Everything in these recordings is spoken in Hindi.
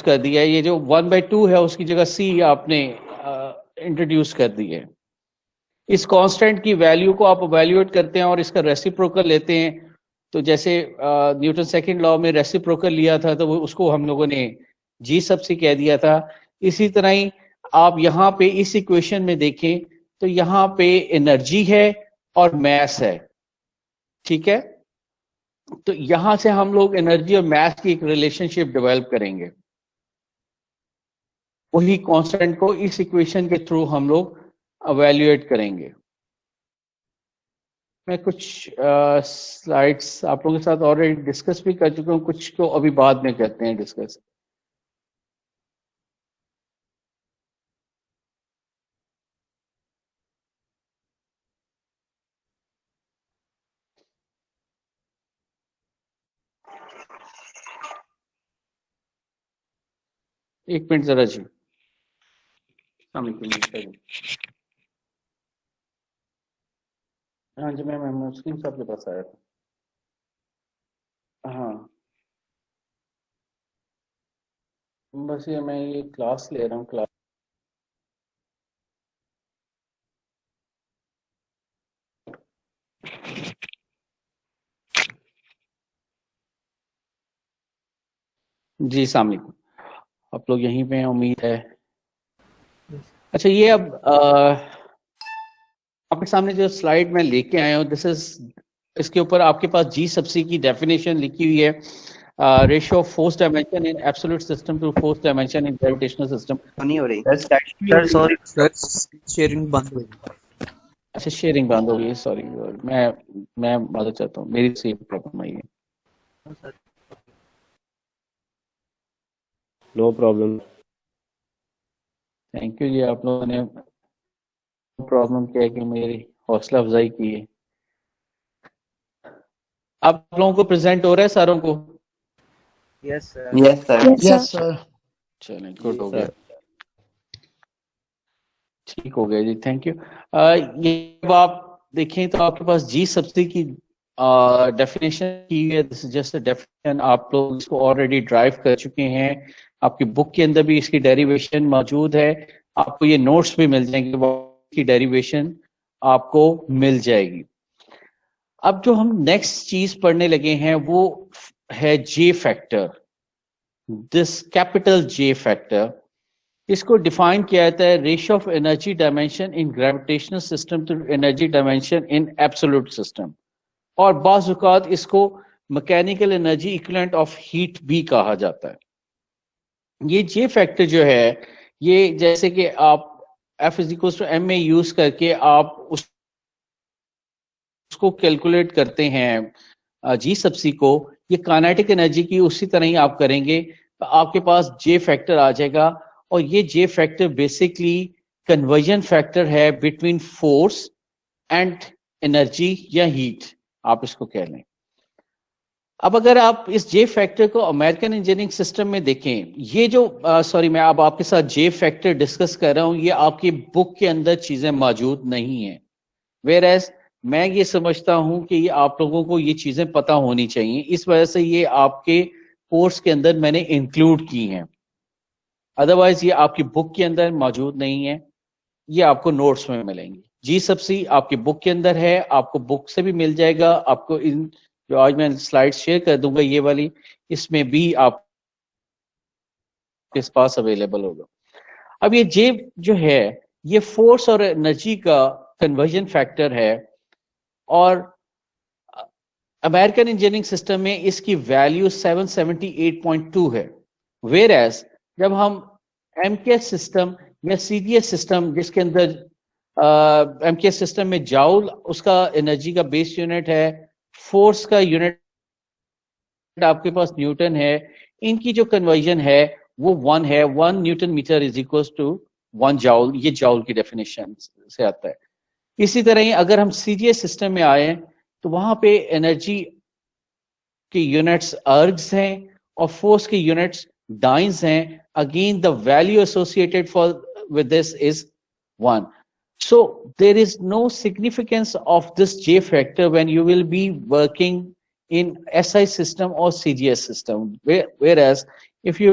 कर दिया है, ये जो 1/2 है उसकी जगह C आपने इंट्रोड्यूस कर दी है। इस कांस्टेंट की वैल्यू को आप इवैल्यूएट करते हैं और इसका रेसिप्रोकल लेते हैं। तो जैसे न्यूटन सेकंड लॉ में रेसिप्रोकल लिया था तो वो उसको हम लोगों ने G sub C कह दिया था। इसी तरह ही आप यहाँ पे इस इक्वेशन में देखें तो यहाँ पे एनर्जी है और मैस है, ठीक है। तो यहां से हम लोग एनर्जी और मैस की एक रिलेशनशिप डेवलप करेंगे, वही कांस्टेंट को इस इक्वेशन के थ्रू हम लोग इवैल्यूएट करेंगे। मैं कुछ स्लाइड्स आप लोगों के साथ ऑलरेडी डिस्कस भी कर चुका हूँ, कुछ को अभी बाद में करते हैं डिस्कस। एक मिनट जरा जी, हाँ जी मैम, मुस्लिम साहब के पास आया था। हाँ बस ये मैं ये क्लास ले रहा हूँ, क्लास। जी सामी, आप लोग यहीं पे हैं उम्मीद है। अच्छा ये अब आपके सामने जो स्लाइड मैं लेके आया हूँ, दिस इज, इसके ऊपर आपके पास G sub C की डेफिनेशन लिखी हुई है, ratio of force dimension in absolute system to force dimension in gravitational system. नहीं हो रही सर सॉरी सर, शेयरिंग बंद हो गई। अच्छा शेयरिंग बंद हो गई, सॉरी। मैं मालूम चाहता हूँ, मेरी से प्रॉब्लम आई है। No problem. Thank you ji, आप लोगों ने प्रॉब्लम क्या है कि मेरी हौसला अफजाई की है। आप लोगों को प्रेजेंट हो रहा है सारों को? Yes sir. Yes sir. चलें, गुड हो गया, ठीक हो गया जी, थैंक यू। ये अब आप देखें तो आपके पास G sub C की डेफिनेशन की है। This is just a definition, आप लोग इसको ऑलरेडी ड्राइव कर चुके हैं, आपकी बुक के अंदर भी इसकी डेरिवेशन मौजूद है, आपको ये नोट्स भी मिल जाएंगे, की डेरिवेशन आपको मिल जाएगी। अब जो हम नेक्स्ट चीज पढ़ने लगे हैं वो है J factor, this capital J factor. इसको डिफाइन किया जाता है ratio of energy dimension in gravitational system to energy dimension in absolute system, और बाज़ औक़ात इसको mechanical energy equivalent of heat भी कहा जाता है। ये J फैक्टर जो है, ये जैसे कि आप F = M में यूज करके आप उसको कैलकुलेट करते हैं G sub C को, ये काइनेटिक एनर्जी की उसी तरह ही आप करेंगे तो आपके पास J फैक्टर आ जाएगा। और ये J factor basically conversion factor है बिटवीन फोर्स एंड एनर्जी या हीट, आप इसको कह लें। अब अगर आप इस J फैक्टर को अमेरिकन इंजीनियरिंग सिस्टम में देखें, ये जो सॉरी मैं अब आपके साथ J फैक्टर डिस्कस कर रहा हूं, ये आपकी बुक के अंदर चीजें मौजूद नहीं है, वेयरएज मैं ये समझता हूं कि ये आप लोगों को ये चीजें पता होनी चाहिए, इस वजह से ये आपके कोर्स के अंदर मैंने इंक्लूड की हैं, अदरवाइज ये आपकी बुक के अंदर मौजूद नहीं है, ये आपको नोट्स में मिलेंगी। G sub C आपकी बुक के अंदर है, आपको बुक से भी मिल जाएगा, आपको इन जो आज मैं स्लाइड्स शेयर कर दूंगा ये वाली, इसमें भी आप इस पास अवेलेबल होगा। अब ये J जो है ये फोर्स और एनर्जी का कन्वर्जन फैक्टर है, और अमेरिकन इंजीनियरिंग सिस्टम में इसकी वैल्यू 778.2 है, वेयरएज जब हम MKS सिस्टम या CDS सिस्टम जिसके अंदर MKS सिस्टम में जाउल उसका एनर्जी का बेस यूनिट है, फोर्स का यूनिट आपके पास न्यूटन है, इनकी जो कन्वर्जन है वो 1 है, 1 newton metre is equal to 1 joule, ये जाउल की डेफिनेशन से आता है। इसी तरह ही अगर हम CDS सिस्टम में आए तो वहां पे एनर्जी के यूनिट्स अर्ग्स हैं और फोर्स के यूनिट्स डाइन्स हैं, again the value associated for with this is 1. So there is no significance of this J factor when you will be working in SI system or CGS system, whereas if you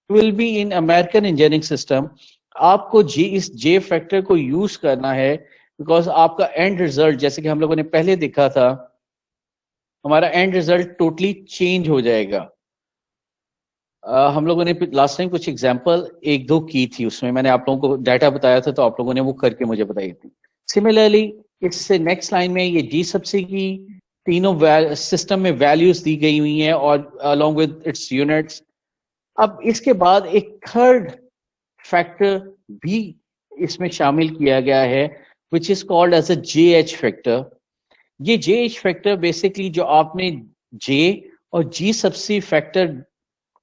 will be in American engineering system, आपको इस जे फैक्टर को यूज करना है, बिकॉज आपका एंड रिजल्ट, जैसे कि हम लोगों ने पहले देखा था, हमारा एंड रिजल्ट टोटली चेंज हो जाएगा। हम लोगों ने लास्ट टाइम कुछ एग्जांपल एक दो की थी, उसमें मैंने आप लोगों को डाटा बताया था, तो आप लोगों ने वो करके मुझे बताई थी। सिमिलरली इससे नेक्स्ट लाइन में ये जी सबसे की तीनों सिस्टम में वैल्यूज दी गई हुई हैं और अलोंग विद इट्स यूनिट्स। अब इसके बाद एक थर्ड फैक्टर भी इसमें शामिल किया गया है, which is called as a J H factor. ये जे एच फैक्टर बेसिकली जो आपने जे और जी सबसे फैक्टर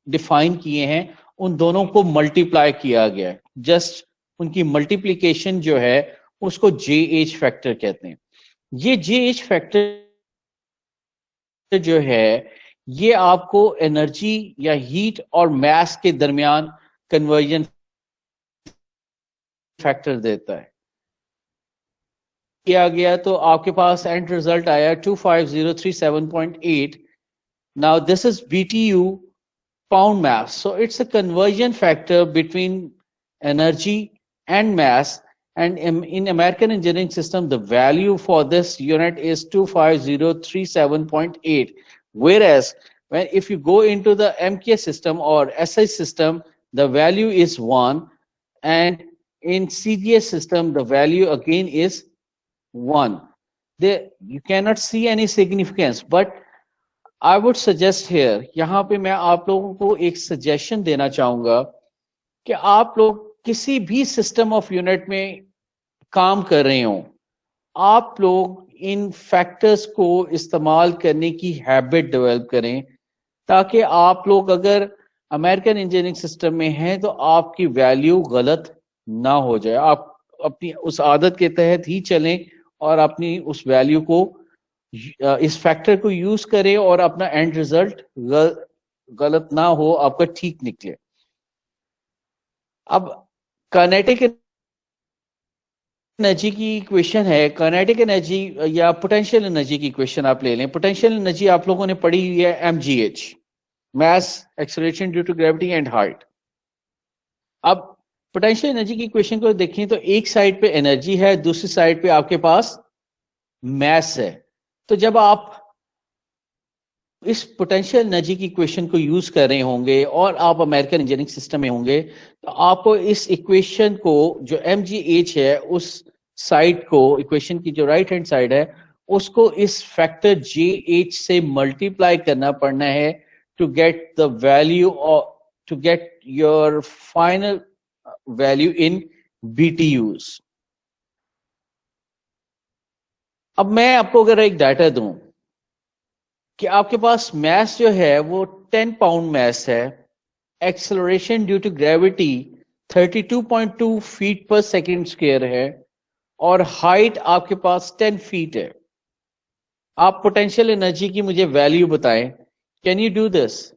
डिफाइन किए हैं, उन दोनों को मल्टीप्लाई किया गया है। जस्ट उनकी मल्टीप्लीकेशन जो है उसको जे एच फैक्टर कहते हैं। ये जे एच फैक्टर जो है ये आपको एनर्जी या हीट और मास के दरमियान कन्वर्जन फैक्टर देता है। किया गया तो आपके पास एंड रिजल्ट आया 25037.8। Now this is BTU pound mass, so it's a conversion factor between energy and mass, and in American engineering system the value for this unit is 25037.8, whereas when if you go into the MKS system or SI system the value is 1, and in CGS system the value again is 1. There you cannot see any significance, but I would suggest here, यहाँ पे मैं आप लोगों को एक सजेशन देना चाहूंगा कि आप लोग किसी भी सिस्टम ऑफ यूनिट में काम कर रहे हो, आप लोग इन फैक्टर्स को इस्तेमाल करने की हैबिट डेवलप करें, ताकि आप लोग अगर अमेरिकन इंजीनियरिंग सिस्टम में हैं तो आपकी वैल्यू गलत ना हो जाए। आप अपनी उस आदत के तहत ही चलें और अपनी उस वैल्यू को इस फैक्टर को यूज करें और अपना एंड रिजल्ट गलत ना हो, आपका ठीक निकले। अब काइनेटिक एनर्जी की इक्वेशन है, काइनेटिक एनर्जी या पोटेंशियल एनर्जी की इक्वेशन आप ले लें। पोटेंशियल एनर्जी आप लोगों ने पढ़ी हुई है MGH, mass acceleration due to gravity and height. अब पोटेंशियल एनर्जी की इक्वेशन को देखें तो एक साइड पे एनर्जी है, दूसरी साइड पे आपके पास मास है। तो जब आप इस पोटेंशियल एनर्जी की इक्वेशन को यूज कर रहे होंगे और आप अमेरिकन इंजीनियरिंग सिस्टम में होंगे, तो आपको इस इक्वेशन को जो MGH है उस साइड को, इक्वेशन की जो राइट हैंड साइड है उसको इस फैक्टर JH से मल्टीप्लाई करना पड़ना है टू गेट द वैल्यू और to get your final value in BTUs। अब मैं आपको अगर एक डाटा दूं कि आपके पास मास जो है वो 10 पाउंड मास है, acceleration due to gravity 32.2 feet per second square है, और हाइट आपके पास 10 फीट है। आप पोटेंशियल एनर्जी की मुझे वैल्यू बताएं। Can you do this?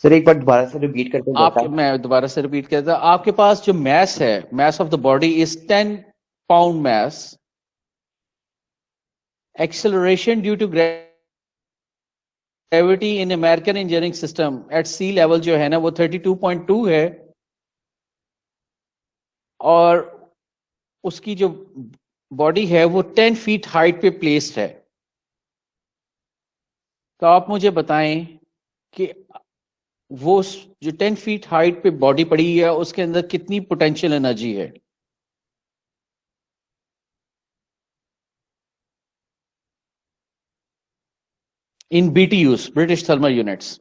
Sir एक बार दोबारा से रिपीट करके बताएं। मैं दोबारा से रिपीट करता हूं। आपके पास जो मास है, mass of the body is 10 pound mass, acceleration due to gravity in American engineering system at sea level जो है ना वो 32.2 है, और उसकी जो बॉडी है वो 10 फीट हाइट पे प्लेस्ड है। तो आप मुझे बताएं कि वो जो 10 फीट हाइट पे बॉडी पड़ी है उसके अंदर कितनी पोटेंशियल एनर्जी है? इन BTUs, ब्रिटिश थर्मल यूनिट्स।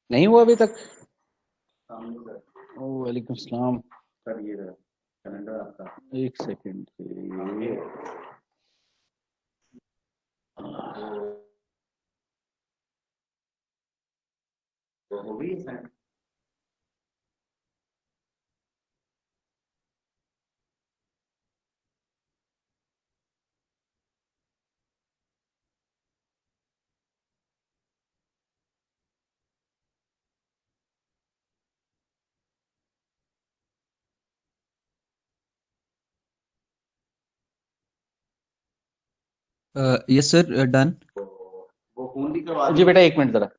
नहीं हुआ अभी तक? वालेकुम सलाम सर, ये कैलेंडर आपका, एक सेकेंड। हो गई है। Yes sir, done. वो फोन भी करवा जी बेटा, एक मिनट जरा।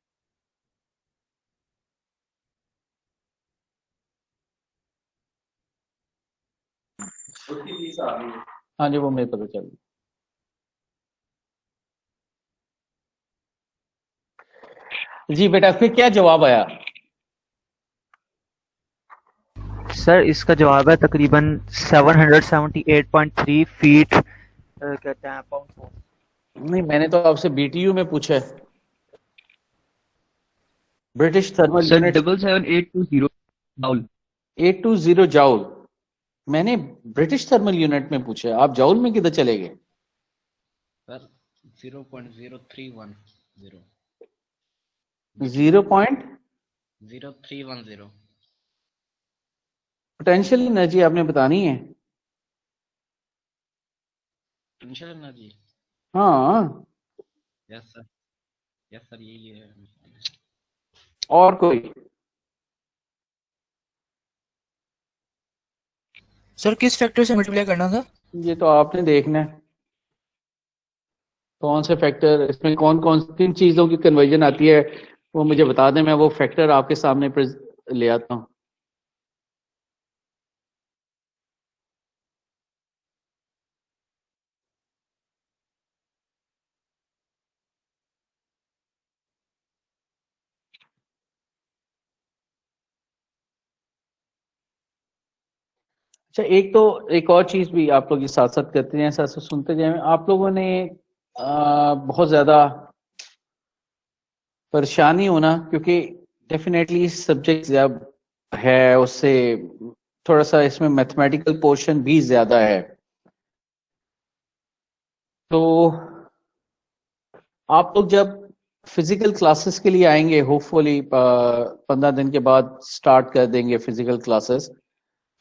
उसकी फीस आ गई है। हाँ जी, वो मेरे पता चल गई। जी बेटा, फिर क्या जवाब आया? सर इसका जवाब है तकरीबन 778.3 फीट कहते हैं पाउंड। नहीं, मैंने तो आपसे बीटीयू में पूछा है, British thermal sir unit. 77820 joule. 820 joule. मैंने ब्रिटिश थर्मल यूनिट में पूछा है, आप जाउल में किधर चले गए? सर 0.0310 0.0310 पोटेंशियल एनर्जी आपने बतानी है। Potential energy. हाँ, यस सर यही है। और कोई? सर किस फैक्टर से मल्टीप्लाई करना था? ये तो आपने देखना है कौन से फैक्टर, इसमें कौन कौन किन चीजों की कन्वर्जन आती है, वो मुझे बता दें, मैं वो फैक्टर आपके सामने ले आता हूँ। अच्छा, एक और चीज भी आप लोग साथ साथ करते जाएं, साथ साथ सुनते जाएं। आप लोगों ने बहुत ज्यादा परेशानी होना, क्योंकि डेफिनेटली सब्जेक्ट जब है उससे थोड़ा सा इसमें मैथमेटिकल पोर्शन भी ज्यादा है, तो आप लोग जब फिजिकल क्लासेस के लिए आएंगे, होपफुली 15 दिन के बाद स्टार्ट कर देंगे फिजिकल क्लासेस,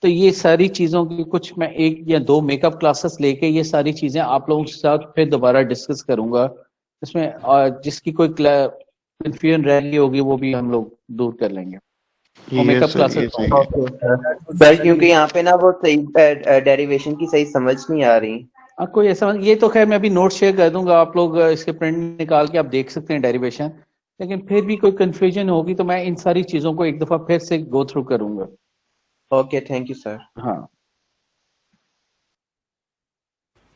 तो ये सारी चीजों की कुछ मैं 1 या 2 मेकअप क्लासेस लेके ये सारी चीजें आप लोगों के साथ फिर दोबारा डिस्कस करूंगा। इसमें जिसकी कोई कंफ्यूजन रह गई होगी वो भी हम लोग दूर कर लेंगे। वो मेकअप क्लासेस ओके सर, क्योंकि यहाँ पे ना वो सही डेरिवेशन की सही समझ नहीं आ रही। कोई ऐसा, ये तो खैर मैं अभी नोट शेयर कर दूंगा, आप लोग इसके प्रिंट निकाल के आप देख सकते हैं डेरिवेशन, लेकिन फिर भी कोई कंफ्यूजन होगी तो मैं इन सारी चीजों को एक दफा फिर से गो थ्रू करूंगा। Okay, thank you sir. हाँ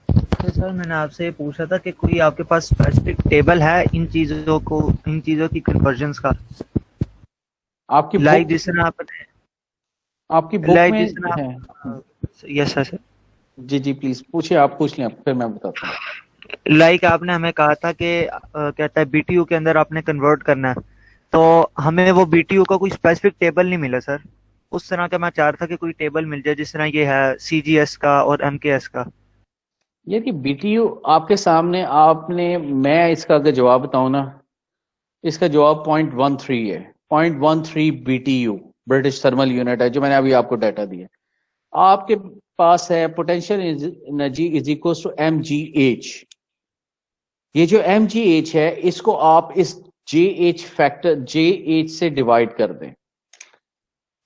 तो सर मैंने आपसे ये पूछा था कि कोई आपके पास स्पेसिफिक टेबल है इन चीजों की कन्वर्जन्स का, आपकी लाइक जिस तरह आपकी बुक में जिस तरह है। Yes sir. जी प्लीज पूछिए, आप पूछ लें फिर मैं बताता हूँ। लाइक आपने हमें कहा था कि कहता है बीटीयू के अंदर आपने कन्वर्ट करना है, तो हमें वो बीटीयू का कोई स्पेसिफिक टेबल नहीं मिला सर। उस तरह का मैं चाह रहा था कि कोई टेबल मिल जाए जिस तरह ये है सीजीएस का और एमकेएस का। ये कि बीटीयू आपके सामने, आपने, मैं इसका अगर जवाब बताऊं ना, इसका जवाब 0.13 है। 0.13 बीटीयू ब्रिटिश थर्मल यूनिट है, जो मैंने अभी आपको डाटा दिया। आपके पास है potential energy is equal to mgh। ये जो mgh है इसको आप इस JH फैक्टर JH से डिवाइड कर दें,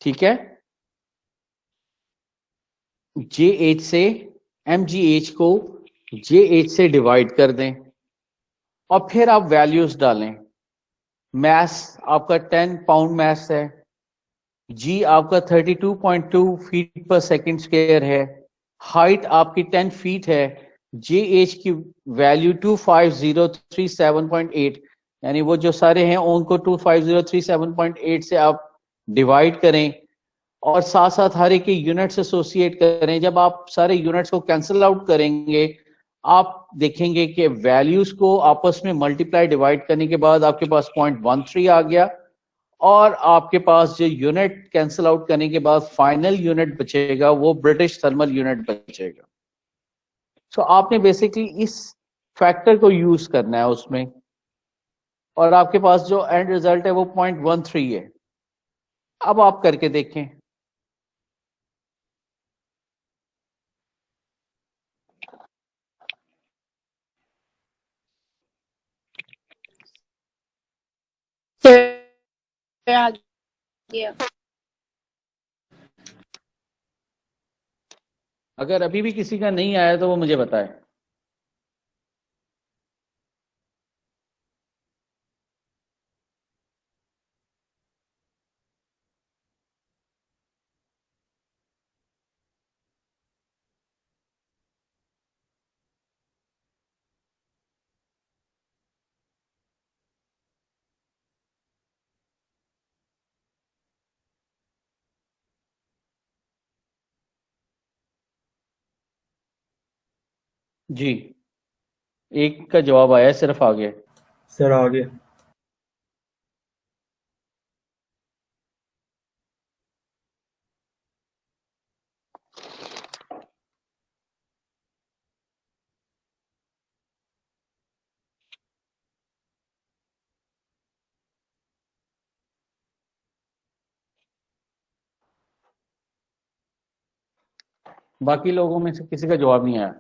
ठीक है? JH से mgh को JH से डिवाइड कर दें और फिर आप वैल्यूज डालें। मैस आपका 10 पाउंड मैस है, जी आपका 32.2 फीट पर सेकंड स्क्वायर है, हाइट आपकी 10 फीट है, JH की वैल्यू 25037.8, यानी वो जो सारे हैं उनको 25037.8 से आप डिवाइड करें और साथ साथ हर एक के यूनिट्स एसोसिएट करें। जब आप सारे यूनिट्स को कैंसिल आउट करेंगे आप देखेंगे कि वैल्यूज को आपस में मल्टीप्लाई डिवाइड करने के बाद आपके पास 0.13 आ गया और आपके पास जो यूनिट कैंसिल आउट करने के बाद फाइनल यूनिट बचेगा वो ब्रिटिश थर्मल यूनिट बचेगा। सो आपने बेसिकली इस फैक्टर को यूज करना है उसमें, और आपके पास जो एंड रिजल्ट है वो 0.13 है। अब आप करके देखें। सर आ गया। अगर अभी भी किसी का नहीं आया तो वो मुझे बताए। जी, एक का जवाब आया, सिर्फ आ गया। सर आ गया। बाकी लोगों में से किसी का जवाब नहीं आया।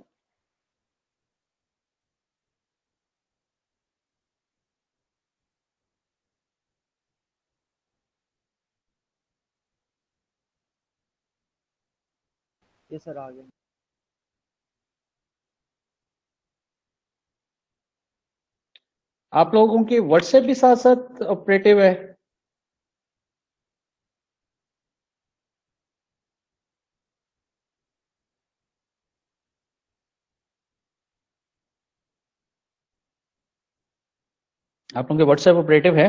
ये सर आ गया। आप लोगों के व्हाट्सएप भी साथ साथ ऑपरेटिव है? आप लोगों के व्हाट्सएप ऑपरेटिव है?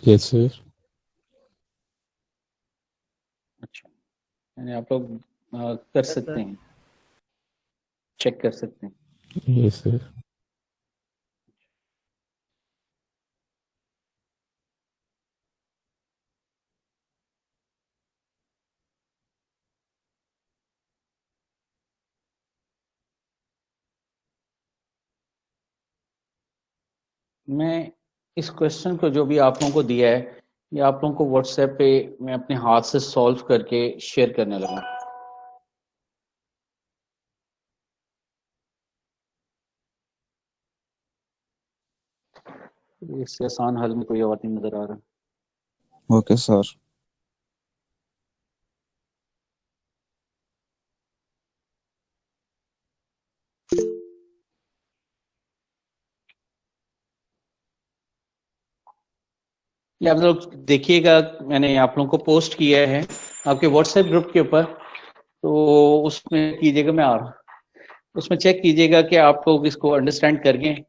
Yes sir. अच्छा, यानी आप लोग कर सकते हैं, चेक कर सकते हैं। Yes sir. मैं इस क्वेश्चन को जो भी आप लोगों को दिया है, ये आप लोगों को व्हाट्सएप पे मैं अपने हाथ से सॉल्व करके शेयर करने लगा। इससे आसान हल में कोई और नहीं नजर आ रहा। Okay sir. ये आप लोग देखिएगा, मैंने आप लोगों को पोस्ट किया है आपके व्हाट्सएप ग्रुप के ऊपर, तो उसमें कीजिएगा, मैं आ रहा हूँ, उसमें चेक कीजिएगा कि आप लोग इसको अंडरस्टैंड कर गए।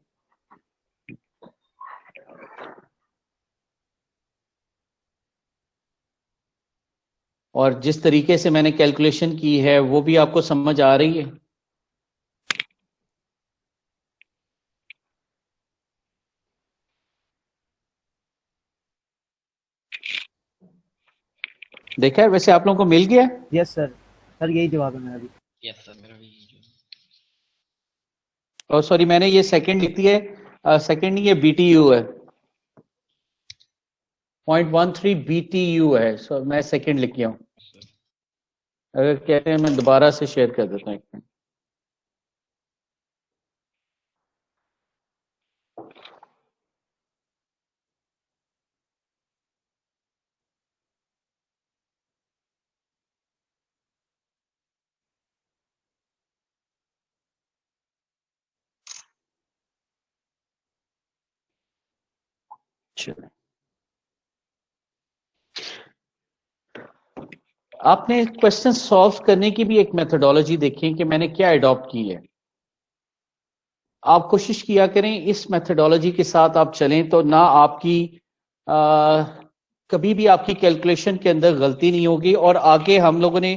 और जिस तरीके से मैंने कैलकुलेशन की है वो भी आपको समझ आ रही है? देखा है? वैसे आप लोगों को मिल गया? यस सर, सर यही जवाब है मेरा भी। यस सर, मेरा भी यही जो और सॉरी, मैंने ये सेकंड लिख दिया है, सेकंड नहीं, ये BTU है, 0.13 BTU है। सो मैं सेकंड लिख गया हूँ। अगर कहते हैं मैं दोबारा से शेयर कर देता हूँ एक मिनट। चलिए, आपने क्वेश्चन सॉल्व करने की भी एक मेथोडोलॉजी देखी कि मैंने क्या अडॉप्ट की है। आप कोशिश किया करें इस मेथोडोलॉजी के साथ आप चलें, तो ना आपकी कभी भी आपकी कैलकुलेशन के अंदर गलती नहीं होगी, और आगे हम लोगों ने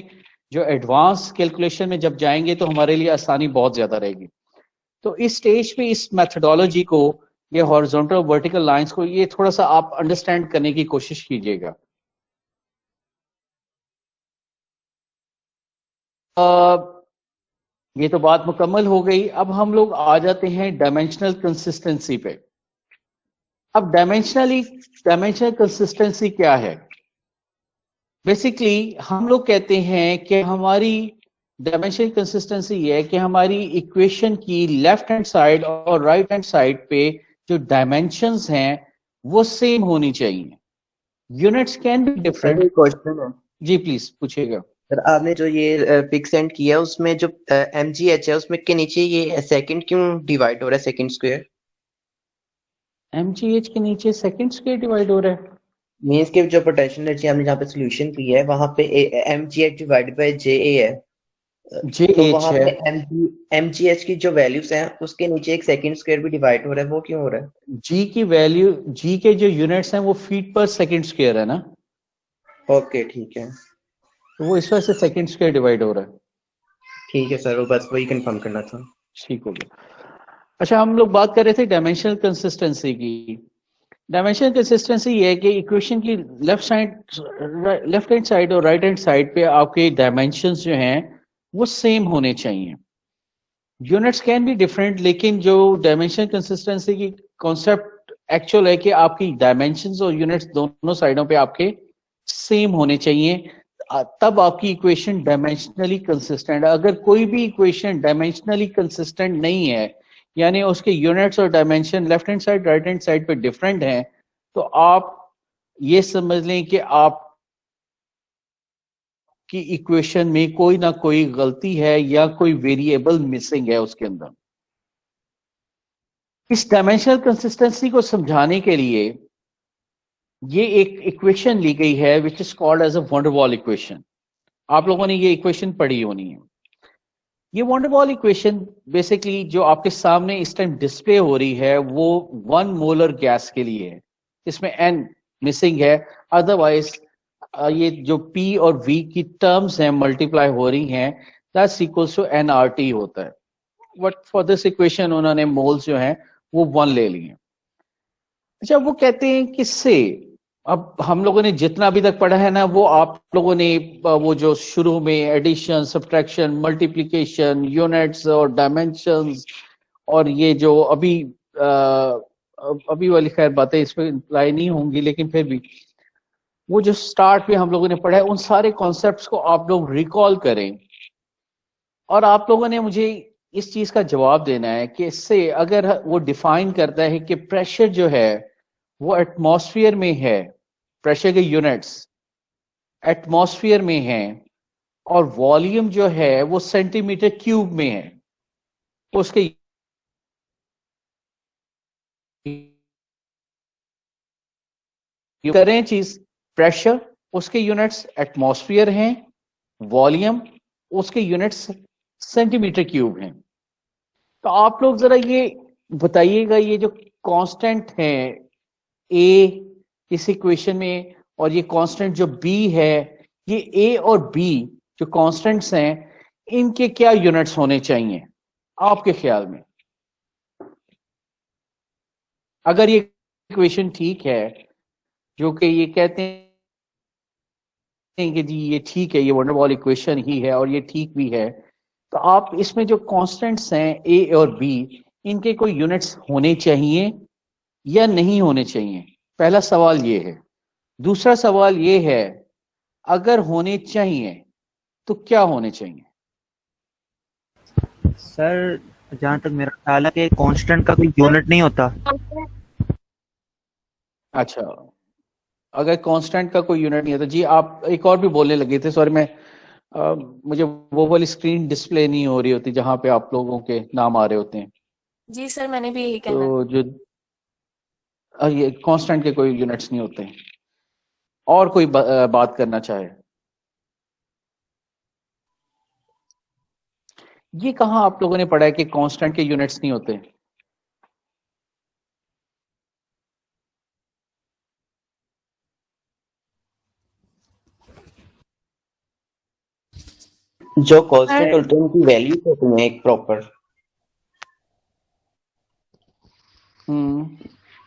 जो एडवांस कैलकुलेशन में जब जाएंगे तो हमारे लिए आसानी बहुत ज्यादा रहेगी। तो इस स्टेज पे इस मेथोडोलॉजी को, ये हॉरिजॉन्टल वर्टिकल लाइंस को, ये थोड़ा सा आप अंडरस्टैंड करने की कोशिश कीजिएगा। ये तो बात मुकम्मल हो गई। अब हम लोग आ जाते हैं डायमेंशनल कंसिस्टेंसी पे। अब डायमेंशनल कंसिस्टेंसी क्या है? बेसिकली हम लोग कहते हैं कि हमारी डायमेंशनल कंसिस्टेंसी ये है कि हमारी इक्वेशन की लेफ्ट हैंड साइड और राइट हैंड साइड पे जो डायमेंशंस हैं वो सेम होनी चाहिए। Units can be sir different. एक क्वेश्चन है। जी प्लीज पूछिएगा। सर आपने जो ये पिक सेंड किया उसमें जो mgh है उसमें के नीचे ये सेकंड क्यों डिवाइड हो रहा है, सेकंड स्क्वायर? एमजीएच के नीचे सेकंड स्क्वायर डिवाइड हो रहा है। मींस के जो पोटेंशियल एनर्जी हमने जहाँ पे सोल्यूशन किया है वहां पे mgh डिवाइड बाय ja है। जे तो एच वहां है। पे mgh की जो वैल्यूज हैं उसके नीचे एक सेकंड स्क्वायर भी डिवाइड हो रहा है, वो क्यों हो रहा है? जी की वैल्यू, जी के जो यूनिट्स हैं वो फीट पर सेकंड स्क्वायर है ना, ओके ठीक है। तो वो इस वजह से सेकंड स्क्वायर डिवाइड हो रहा है। ठीक है सर, वो बस वही कंफर्म करना था। ठीक हो गया। अच्छा, हम लोग बात कर रहे थे डायमेंशनल कंसिस्टेंसी की। डायमेंशनल कंसिस्टेंसी ये है कि इक्वेशन की लेफ्ट हैंड साइड और राइट हैंड साइड पे आपके डायमेंशंस जो हैं वो सेम होने चाहिए। यूनिट्स कैन बी डिफरेंट, लेकिन जो डायमेंशनल कंसिस्टेंसी की कॉन्सेप्ट एक्चुअल है कि आपकी डायमेंशंस और यूनिट्स दोनों साइडों पे आपके सेम होने चाहिए, तब आपकी इक्वेशन डायमेंशनली कंसिस्टेंट है। अगर कोई भी इक्वेशन डायमेंशनली कंसिस्टेंट नहीं है, यानी उसके यूनिट्स और dimension left hand side right hand side पे डिफरेंट हैं, तो आप ये समझ लें कि आप की इक्वेशन में कोई ना कोई गलती है या कोई वेरिएबल मिसिंग है उसके अंदर। इस डायमेंशनल कंसिस्टेंसी को समझाने के लिए ये एक इक्वेशन ली गई है which is called as a van der Waals equation. आप लोगों ने ये इक्वेशन पढ़ी होनी है। ये वंडर वॉल इक्वेशन बेसिकली जो आपके सामने इस टाइम डिस्प्ले हो रही है वो 1 मोलर गैस के लिए है, इसमें n मिसिंग है। अदरवाइज ये जो P और V की टर्म्स हैं मल्टीप्लाई हो रही हैं, दैट्स इक्वल्स टू nRT होता है। बट फॉर दिस इक्वेशन उन्होंने मोल्स जो हैं वो 1 ले लिए। अच्छा, वो कहते हैं किससे, अब हम लोगों ने जितना अभी तक पढ़ा है ना वो आप लोगों ने वो जो शुरू में एडिशन सब्ट्रैक्शन मल्टीप्लिकेशन यूनिट्स और डायमेंशंस और ये जो अभी वाली खैर बातें इसमें इम्प्लाई नहीं होंगी, लेकिन फिर भी वो जो स्टार्ट में हम लोगों ने पढ़ा है उन सारे कॉन्सेप्ट्स को आप लोग रिकॉल करें और आप लोगों ने मुझे इस चीज का जवाब देना है कि इससे अगर वो डिफाइन करता है कि प्रेशर जो है वो एटमॉस्फेयर में है, प्रेशर के यूनिट्स एटमॉस्फेयर में हैं और वॉल्यूम जो है वो सेंटीमीटर क्यूब में है, तो उसके करें चीज, प्रेशर उसके यूनिट्स एटमॉस्फेयर हैं, वॉल्यूम उसके यूनिट्स सेंटीमीटर क्यूब हैं। तो आप लोग जरा ये बताइएगा, ये जो कांस्टेंट है ए इस इक्वेशन में और ये कांस्टेंट जो बी है, ये ए और बी जो कांस्टेंट्स हैं इनके क्या यूनिट्स होने चाहिए आपके ख्याल में? अगर ये इक्वेशन ठीक है, जो कि ये कहते हैं कि जी ये ठीक है, ये वंडर वॉल इक्वेशन ही है और ये ठीक भी है, तो आप इसमें जो कांस्टेंट्स हैं ए और बी इनके कोई यूनिट्स होने चाहिए या नहीं होने चाहिए? पहला सवाल ये है। दूसरा सवाल ये है, अगर होने चाहिए तो क्या होने चाहिए? सर जहाँ तक मेरा ख्याल है कि कांस्टेंट का कोई यूनिट नहीं होता। अच्छा, अगर कांस्टेंट का कोई यूनिट नहीं होता। जी आप एक और भी बोलने लगे थे, सॉरी मैं मुझे वो वाली स्क्रीन डिस्प्ले नहीं हो रही होती जहां पे आप लोगों के नाम आ रहे होते हैं। जी सर, मैंने भी यही कहना तो जो ये कांस्टेंट के कोई यूनिट्स नहीं होते। और कोई बात करना चाहे? ये कहाँ आप लोगों ने पढ़ा है कि कांस्टेंट के यूनिट्स नहीं होते? जो कांस्टेंट होते हैं उनकी वैल्यू होती है एक प्रॉपर।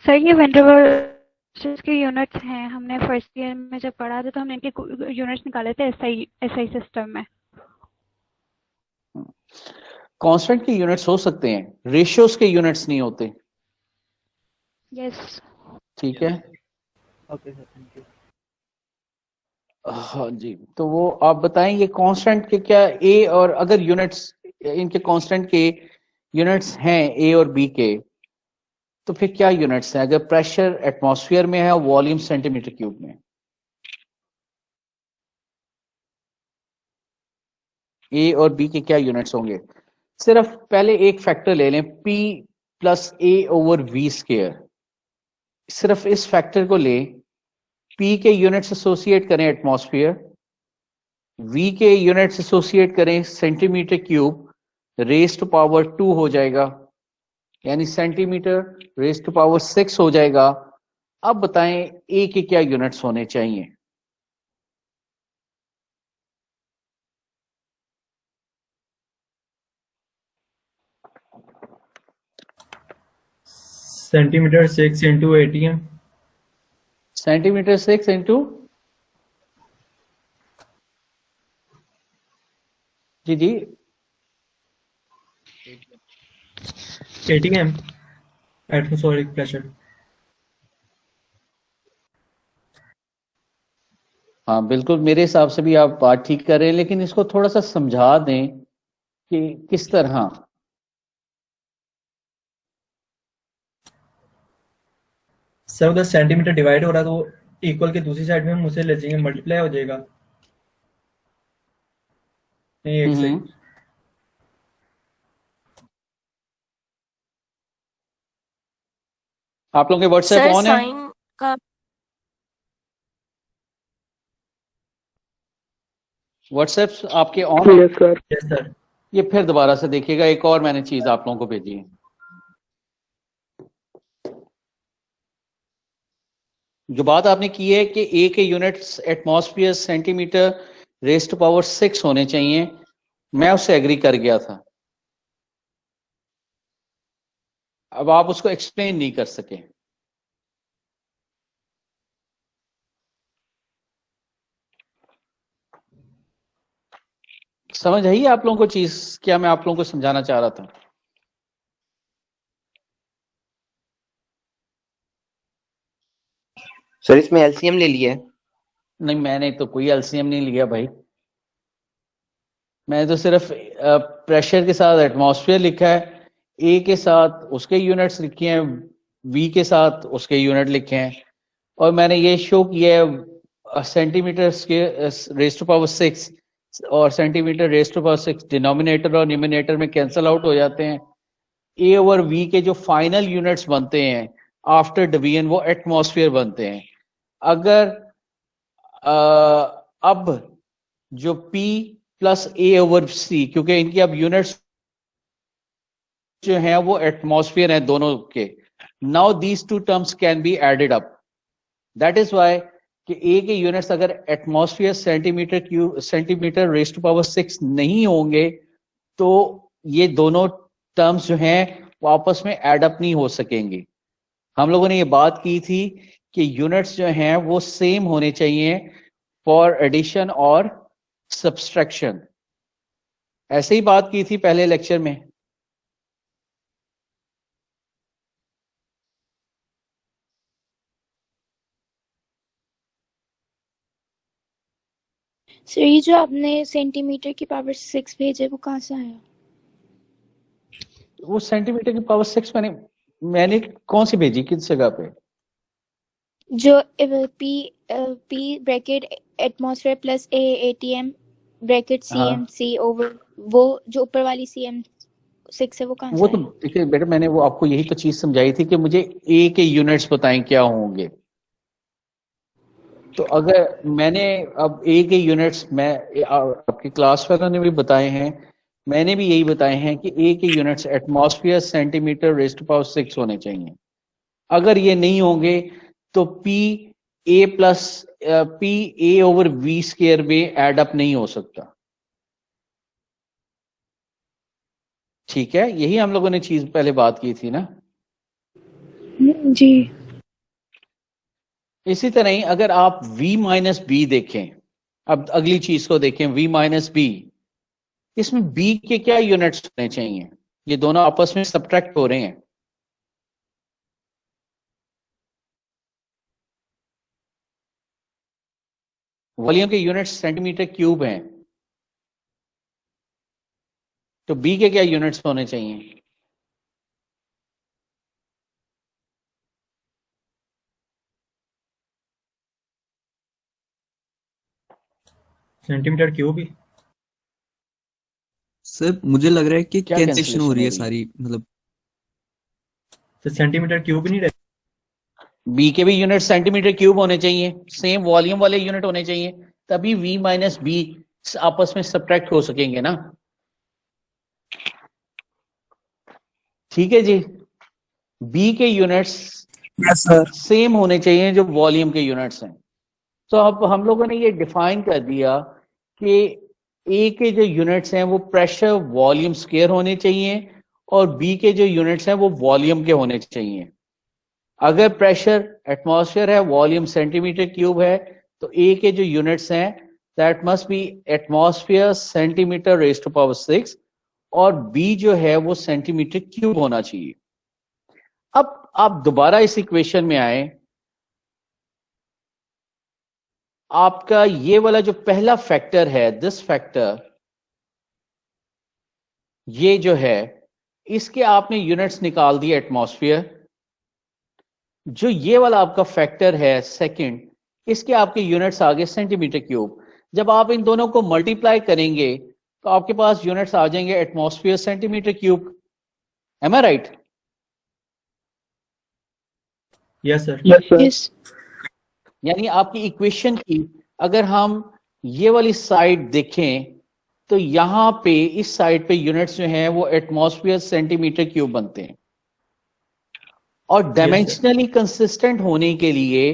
सर ये वेंडरवॉल्स के यूनिट्स हैं, हमने फर्स्ट ईयर में जब पढ़ा था तो हमने इनके यूनिट्स निकाले थे एसआई सिस्टम में। कांस्टेंट के यूनिट्स हो सकते हैं, रेशियोज के यूनिट्स नहीं होते। यस। ठीक है, ओके सर, थैंक यू। हाँ जी। तो वो आप बताएं ये कांस्टेंट के क्या ए, और अगर यूनिट्स इनके कांस्टेंट के यूनिट्स हैं ए और बी के, तो फिर क्या यूनिट्स हैं? अगर प्रेशर एटमॉस्फेयर में है और वॉल्यूम सेंटीमीटर क्यूब में, ए और बी के क्या यूनिट्स होंगे? सिर्फ पहले एक फैक्टर ले लें, P plus A over V square. सिर्फ इस फैक्टर को लें, P के यूनिट्स एसोसिएट करें एटमॉस्फेयर, V के यूनिट्स एसोसिएट करें centimetre cube, raise to power 2 हो जाएगा, यानी सेंटीमीटर रेज टू पावर 6 हो जाएगा। अब बताएं A के क्या यूनिट्स होने चाहिए? Centimetre 6 into ATM। Centimetre 6 into, जी जी, ATM एटमॉस्फेरिक प्रेशर। हाँ बिल्कुल, मेरे हिसाब से भी आप बात ठीक कर रहे हैं, लेकिन इसको थोड़ा सा समझा दें कि किस तरह। सर उधर सेंटीमीटर डिवाइड हो रहा है तो इक्वल के दूसरी साइड में हम उसे ले जाएंगे, मल्टीप्लाई हो जाएगा। नहीं, एक सही। आप लोगों के व्हाट्सएप सर ऑन है? साइन का व्हाट्सएप आपके ऑन है? Yes sir. ये फिर दोबारा से देखिएगा, एक और मैंने चीज आप लोगों को भेजी है। जो बात आपने की है कि ए के units atmosphere centimetre raise to power 6 होने चाहिए, मैं उससे एग्री कर गया था। अब आप उसको एक्सप्लेन नहीं कर सके। समझ आई आप लोगों को चीज, क्या मैं आप लोगों को समझाना चाह रहा था? सर इसमें एलसीएम ले लिया है? नहीं, मैंने तो कोई एलसीएम नहीं लिया भाई। मैंने तो सिर्फ प्रेशर के साथ एटमॉस्फेयर लिखा है, ए के साथ उसके यूनिट्स लिखे हैं, वी के साथ उसके यूनिट लिखे हैं, और मैंने ये शो किया है सेंटीमीटर रेज टू पावर 6 और centimetre raise to power 6 denominator और न्यूमिनेटर में कैंसल आउट हो जाते हैं। ए ओवर वी के जो फाइनल यूनिट्स बनते हैं आफ्टर डिवीजन वो एटमॉस्फेयर बनते हैं। अगर अब जो P प्लस ए ओवर सी, क्योंकि इनकी अब यूनिट्स जो हैं वो एटमॉस्फेयर हैं दोनों के, now these two terms can be added up. That is why कि ए के यूनिट्स अगर atmosphere centimetre cube centimetre raise to power 6 नहीं होंगे तो ये दोनों टर्म्स जो हैं वो आपस में एड अप नहीं हो सकेंगे। हम लोगों ने ये बात की थी कि यूनिट्स जो हैं वो सेम होने चाहिए फॉर एडिशन और सब्सट्रैक्शन। ऐसे ही बात की थी पहले लेक्चर में। सर ये जो आपने सेंटीमीटर की पावर 6 भेजे वो कहाँ से आया? वो सेंटीमीटर की पावर 6 मैंने कौन सी भेजी, किस जगह पे? जो पी ब्रैकेट एटमॉस्फेयर प्लस ए एटीएम ब्रैकेट CMC ओवर, वो जो ऊपर वाली CM6 है वो कहाँ से वो तो आया? देखिए बेटा, मैंने वो आपको यही तो चीज समझाई थी कि मुझे ए के यूनिट्स बताएं क्या होंगे। तो अगर मैंने अब ए के यूनिट्स, मैं आपकी क्लास वालों ने भी बताए हैं, मैंने भी यही बताए हैं कि ए के units atmosphere centimetre raise to power 6 होने चाहिए। अगर ये नहीं होंगे तो P A over V square में एड अप नहीं हो सकता। ठीक है, यही हम लोगों ने चीज पहले बात की थी ना। जी। इसी तरह ही अगर आप V माइनस बी देखें, अब अगली चीज को देखें, V माइनस बी, इसमें बी के क्या यूनिट्स होने चाहिए? ये दोनों आपस में सब्ट्रैक्ट हो रहे हैं। वॉल्यूम के यूनिट्स सेंटीमीटर क्यूब हैं, तो बी के क्या यूनिट्स होने चाहिए? सेंटीमीटर क्यूब ही। सर मुझे लग रहा है कि क्या कैंसिलेशन हो रही है cancellation सारी, मतलब तो सेंटीमीटर क्यूब नहीं रहता? बी के भी यूनिट सेंटीमीटर क्यूब होने चाहिए, सेम वॉल्यूम वाले यूनिट होने चाहिए, तभी v माइनस बी आपस में सब्ट्रैक्ट हो सकेंगे ना। ठीक है जी, बी के यूनिट्स यस सर। सेम होने चाहिए जो वॉल्यूम के यूनिट्स हैं। तो अब हम लोगों ने ये डिफाइन कर दिया कि ए के जो यूनिट्स हैं वो प्रेशर वॉल्यूम स्क्वायर होने चाहिए और बी के जो यूनिट्स हैं वो वॉल्यूम के होने चाहिए। अगर प्रेशर एटमॉस्फेयर है, वॉल्यूम सेंटीमीटर क्यूब है, तो ए के जो यूनिट्स हैं that must be atmosphere centimetre raise to power 6 और बी जो है वो सेंटीमीटर क्यूब होना चाहिए। अब आप दोबारा इस इक्वेशन में आए, आपका ये वाला जो पहला फैक्टर है, दिस फैक्टर, ये जो है इसके आपने यूनिट्स निकाल दिए एटमॉस्फेयर। जो ये वाला आपका फैक्टर है सेकंड, इसके आपके यूनिट्स आ गए सेंटीमीटर क्यूब। जब आप इन दोनों को मल्टीप्लाई करेंगे तो आपके पास यूनिट्स आ जाएंगे एटमॉस्फेयर सेंटीमीटर क्यूब। एम आई राइट? Yes sir. यस। यानी आपकी इक्वेशन की अगर हम ये वाली साइड देखें तो यहां पे इस साइड पे यूनिट्स जो हैं वो एटमॉस्फेयर सेंटीमीटर क्यूब बनते हैं। और डायमेंशनली कंसिस्टेंट होने के लिए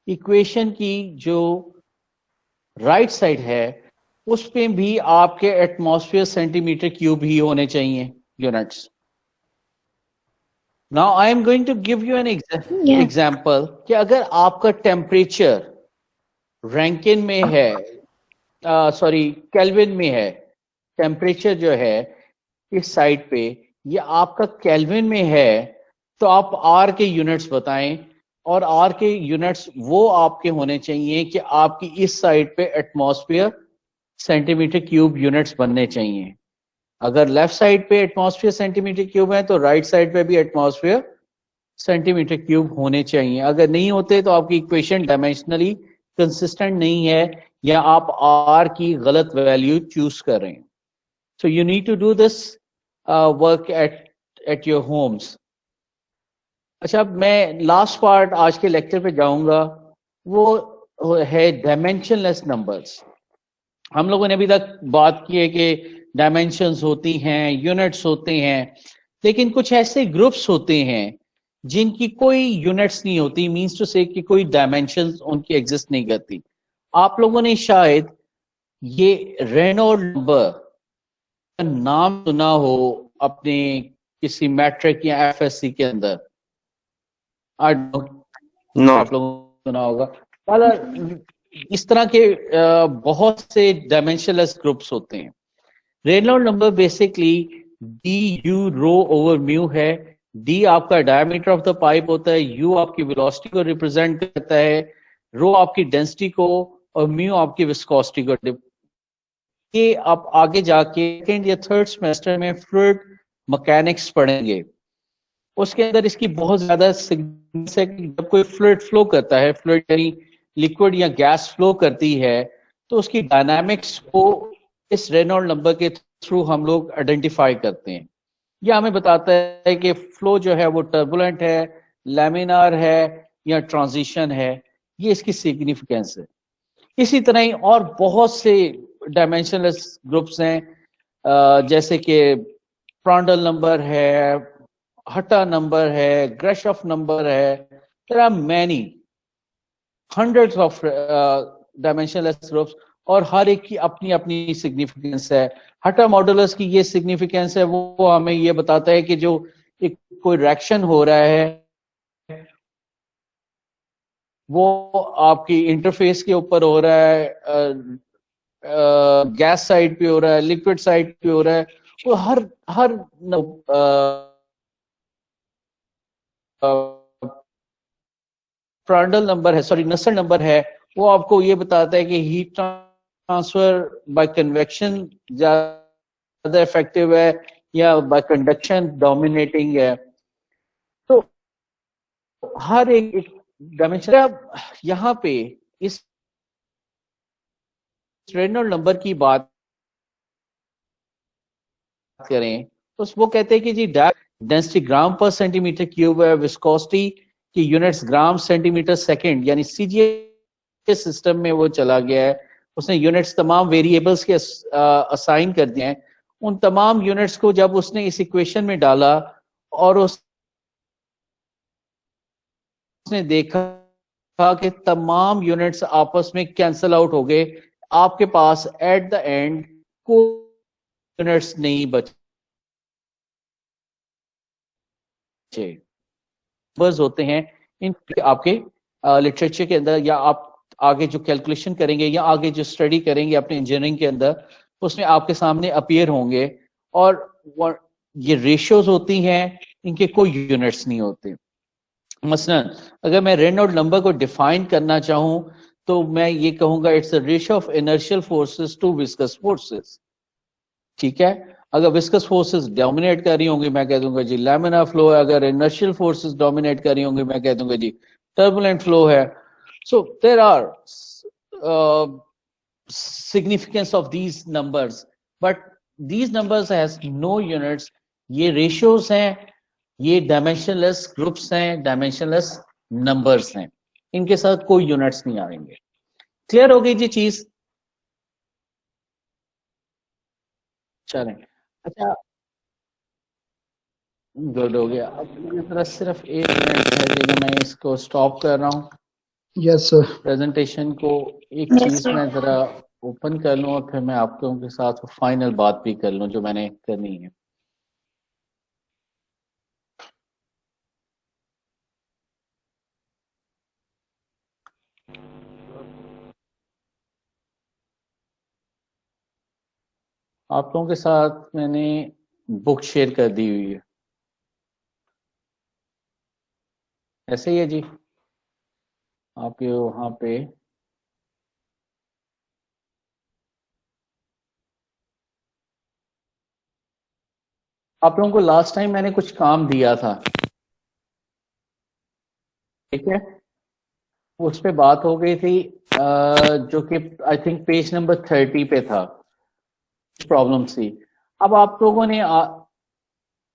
इक्वेशन की जो राइट साइड है उस पे भी आपके एटमॉस्फेयर सेंटीमीटर क्यूब ही होने चाहिए units. Now I am going to give you an example कि अगर आपका टेम्परेचर रैंकिन में है, सॉरी केल्विन में है, टेम्परेचर जो है इस साइड पे ये आपका केल्विन में है, तो आप आर के यूनिट्स बताएं और आर के यूनिट्स वो आपके होने चाहिए कि आपकी इस साइड पे एटमॉस्फेयर सेंटीमीटर क्यूब यूनिट्स बनने चाहिए। अगर लेफ्ट साइड पे एटमॉस्फेयर सेंटीमीटर क्यूब है तो राइट साइड पे भी एटमॉस्फेयर सेंटीमीटर क्यूब होने चाहिए। अगर नहीं होते तो आपकी इक्वेशन डायमेंशनली कंसिस्टेंट नहीं है या आप आर की गलत वैल्यू चूज कर रहे हैं। So you need to do this work at your homes. अच्छा, मैं लास्ट पार्ट आज के लेक्चर पे जाऊंगा, वो है डायमेंशनलेस नंबर्स। हम लोगों ने अभी तक बात की है कि डायमेंशंस होती हैं, यूनिट्स होते हैं, लेकिन कुछ ऐसे ग्रुप्स होते हैं जिनकी कोई यूनिट्स नहीं होती, मींस टू से कि कोई डायमेंशंस उनकी एग्जिस्ट नहीं करती। आप लोगों ने शायद ये रेनॉल्ड नंबर का नाम सुना हो अपने किसी मैट्रिक या एफएससी के अंदर। नो। आप लोगों ने सुना होगा। इस तरह के बहुत से डायमेंशनलेस ग्रुप्स होते हैं। Reynold number basically D U rho over mu है। डी आपका डायमीटर ऑफ द पाइप होता है, यू आपकी वेलोसिटी को रिप्रेजेंट करता है, रो आपकी डेंसिटी को और म्यू आपकी विस्कोसिटी को। ये आप आगे जाके सेकेंड या थर्ड सेमेस्टर में फ्लूइड मैकेनिक्स पढ़ेंगे, उसके अंदर इसकी बहुत ज्यादा सिग्निफिकेंस है कि जब कोई फ्लूइड फ्लो करता है, फ्लूइड यानी लिक्विड या गैस फ्लो करती है, तो उसकी डायनामिक्स को इस रेनॉल्ड नंबर के थ्रू हम लोग आइडेंटिफाई करते हैं। यह हमें बताता है कि फ्लो जो है वो टर्बुलेंट है, लैमिनार है या ट्रांजिशन है। ये इसकी सिग्निफिकेंस है। इसी तरह ही और बहुत से डायमेंशनलेस ग्रुप्स हैं, जैसे कि प्रांडल नंबर है, हटा नंबर है, ग्रेशॉफ नंबर है। There are many hundreds of dimensionless groups और हर एक की अपनी अपनी सिग्निफिकेंस है। हटा मॉडुलस की ये सिग्निफिकेंस है, वो हमें ये बताता है कि जो एक कोई रिएक्शन हो रहा है वो आपकी इंटरफेस के ऊपर हो रहा है गैस साइड पे हो रहा है, लिक्विड साइड पे हो रहा है, वो हर हर प्रांडल नंबर है, सॉरी नस्सेल्ट नंबर है, वो आपको ये बताता है कि हीट ट्रांसफर बाय कन्वेक्शन ज्यादा इफेक्टिव है या बाय कंडक्शन डोमिनेटिंग है। तो हर एक डायमेंशन, यहाँ पे इस रेनॉल्ड नंबर की बात करें तो वो कहते हैं कि जी डेंसिटी ग्राम पर सेंटीमीटर क्यूब है, विस्कोसिटी की यूनिट्स ग्राम सेंटीमीटर सेकंड, यानी सीजीए सिस्टम में वो चला गया है। उसने यूनिट्स तमाम वेरिएबल्स के असाइन कर दिए हैं। उन तमाम यूनिट्स को जब उसने इस इक्वेशन में डाला और उसने देखा कि तमाम यूनिट्स आपस में कैंसल आउट हो गए, आपके पास एट द एंड कोई यूनिट्स नहीं बचे। नंबर्स होते हैं इन आपके लिटरेचर के अंदर, या आप आगे जो कैलकुलेशन करेंगे या आगे जो स्टडी करेंगे अपने इंजीनियरिंग के अंदर, उसमें आपके सामने अपीयर होंगे। और ये रेशियोज होती हैं, इनके कोई यूनिट्स नहीं होते। मसलन अगर मैं रेनॉल्ड नंबर को डिफाइन करना चाहूं तो मैं ये कहूंगा it's the ratio of inertial forces to viscous forces. ठीक है, अगर विस्कस फोर्सेस डोमिनेट कर रही होंगी मैं कह दूंगा जी लैमिनार फ्लो है, अगर इनर्शियल फोर्सेस डोमिनेट कर रही होंगी मैं कह दूंगा जी टर्बुलेंट फ्लो है। So there are significance of these numbers, but these numbers has no units। ये ratios हैं, ये dimensionless groups हैं, dimensionless numbers हैं, इनके साथ कोई यूनिट्स नहीं आएंगे। क्लियर हो गई जी चीज? चलें, अच्छा गुड हो गया। अब मेरे पास सिर्फ 1 मिनट है जी, मैं इसको स्टॉप कर रहा हूँ। Yes sir. प्रेजेंटेशन को एक Yes, चीज sir. मैं जरा ओपन कर लूँ और फिर मैं आप लोगों के साथ फाइनल बात भी कर लूँ जो मैंने करनी है। आप लोगों के साथ मैंने बुक शेयर कर दी हुई है, ऐसे ही है जी आपके वहां पे। आप लोगों को लास्ट टाइम मैंने कुछ काम दिया था, ठीक है, उस पे बात हो गई थी जो कि आई थिंक पेज नंबर 30 पे था, प्रॉब्लम थी। अब आप लोगों ने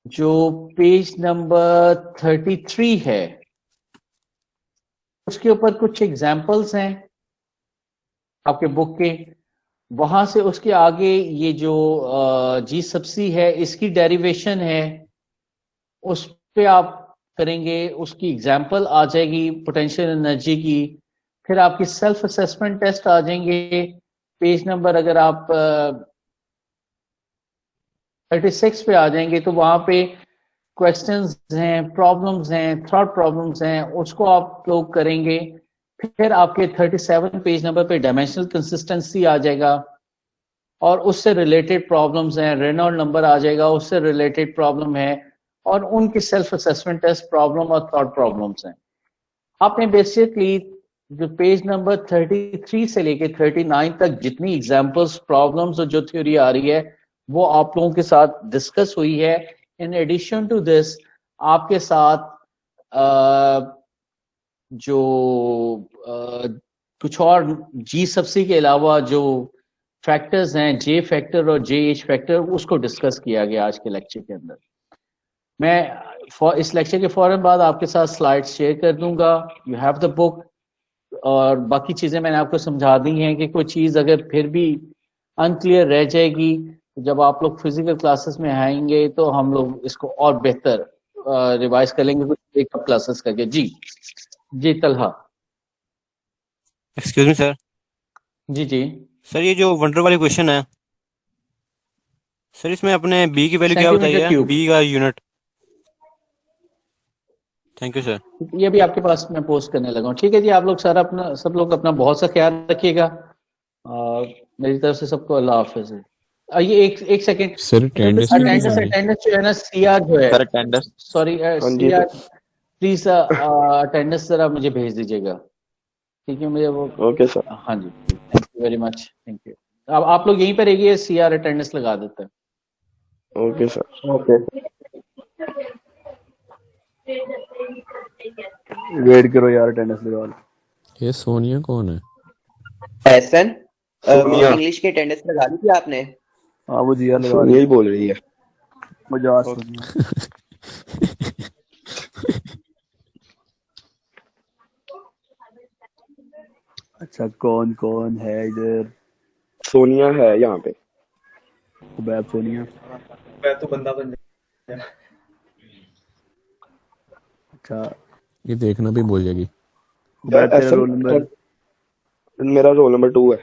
जो पेज नंबर 33 है उसके ऊपर कुछ एग्जाम्पल्स हैं आपके बुक के, वहां से उसके आगे ये जो जी सब सी है इसकी डेरिवेशन है, उस पे आप करेंगे, उसकी एग्जाम्पल आ जाएगी पोटेंशियल एनर्जी की। फिर आपकी सेल्फ असेसमेंट टेस्ट आ जाएंगे, पेज नंबर अगर आप 36 पे आ जाएंगे तो वहां पे क्वेश्चंस हैं, प्रॉब्लम्स हैं, थॉट प्रॉब्लम्स हैं, उसको आप लोग करेंगे। फिर आपके 37 पेज नंबर पे डायमेंशनल कंसिस्टेंसी आ जाएगा और उससे रिलेटेड प्रॉब्लम्स हैं, रेनॉल्ड नंबर आ जाएगा, उससे रिलेटेड प्रॉब्लम है, और उनकी सेल्फ असेसमेंट टेस्ट प्रॉब्लम और थॉट प्रॉब्लम्स हैं। आपने बेसिकली जो पेज नंबर 33 से लेके 39 तक जितनी एग्जाम्पल्स, प्रॉब्लम्स और जो थ्योरी आ रही है वो आप लोगों के साथ डिस्कस हुई है। इन एडिशन टू दिस आपके साथ जो कुछ और जी सबसी के अलावा जो फैक्टर्स हैं, जे फैक्टर और जे एच फैक्टर, उसको डिस्कस किया गया आज के लेक्चर के अंदर। मैं इस लेक्चर के फौरन बाद आपके साथ स्लाइड्स शेयर कर दूंगा, यू हैव द बुक, और बाकी चीजें मैंने आपको समझा दी हैं कि कोई चीज अगर फिर भी अनक्लियर रह जाएगी जब आप लोग फिजिकल क्लासेस में आएंगे तो हम लोग इसको और बेहतर रिवाइज कर लेंगे कुछ एक क्लासेस करके। जी जी तलहा। Excuse me sir. जी जी सर, ये जो वंडर वाली क्वेश्चन है सर, इसमें अपने बी की वैल्यू क्या सेंटीमीटर बताइए, क्यूब। बी का यूनिट। Thank you sir. ये भी आपके पास मैं पोस्ट करने लगा हूँ, ठीक है जी। आप लोग सब लोग अपना बहुत सा ख्याल रखिएगा। मेरी तरफ से सबको अल्लाह हाफिज। ये एक सेकंड, सर अटेंडेंस अटेंडेंस जो है ना, सीआर जो है, sir attendance sorry CR please attendance जरा मुझे भेज दीजिएगा, ठीक है? मुझे वो ओके सर। हाँ जी, thank you very much, thank you. अब आप लोग यहीं पर रहिए, सीआर अटेंडेंस लगा देता है। Okay sir. ओके वेट करो यार, अटेंडेंस लगा लो। ये सोनिया कौन है? एहसन इंग्लिश की अटेंडेंस लगा दी थी आपने? हाँ वो जिया लगा सोनिया ही बोल रही है। मजाक सोनिया। अच्छा कौन कौन है इधर? सोनिया है यहाँ पे। बैब सोनिया। मैं तो बंदा बन जाएगा। अच्छा ये देखना भी भूल जाएगी। बैब तेरा रोल नंबर? मेरा रोल नंबर 2 है।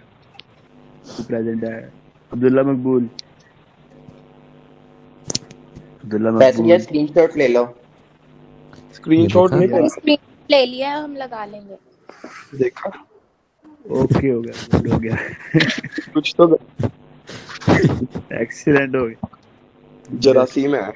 प्रेजेंट है। अब्दुल्ला मकबूल। अब्दुल्ला पैसेंजर मकबूल। स्क्रीनशॉट ले लो। स्क्रीनशॉट नहीं मैंने स्क्रीन ले लिया है, हम लगा लेंगे। देखा? ओके हो गया, गुड हो गया। कुछ तो एक्सीलेंट हो गया। जरासीम है।